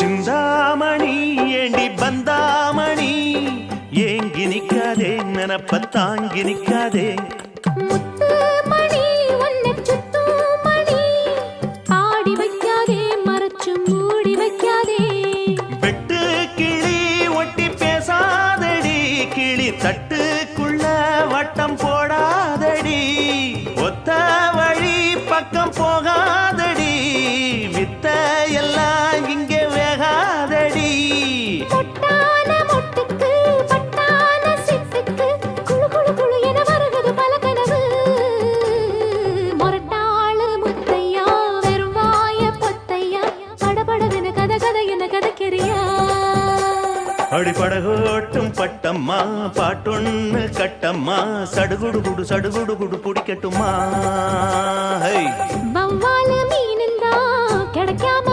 சிந்தாமணி ஏண்டி பந்தாமணி ஏங்கி நிக்காதே நினப்ப தாங்கி நிக்காதே தட்டுக்குள்ள வட்டம் போடாதடி ஒத்த வழி பக்கம் போகாதடி வித்த எல்லாம் இங்கே வேகாதடி பொட்டான மொட்டுக்கு பட்டான சிட்டுக்கு குளு குளு குளு என வருகிறது பல கனவு மொரட்டாளு முத்தையா வெறும் வாய பொத்தையா படபடவென கதை கதை என கதைக்கிறியா அடிப்படகோட்டும் பட்டம்மா பாட்டொன்னு கட்டம்மா சடுகுடு குடு சடுகுடு குடு பிடிக்கட்டுமா வவ்வால மீனுந்தா கிடைக்காம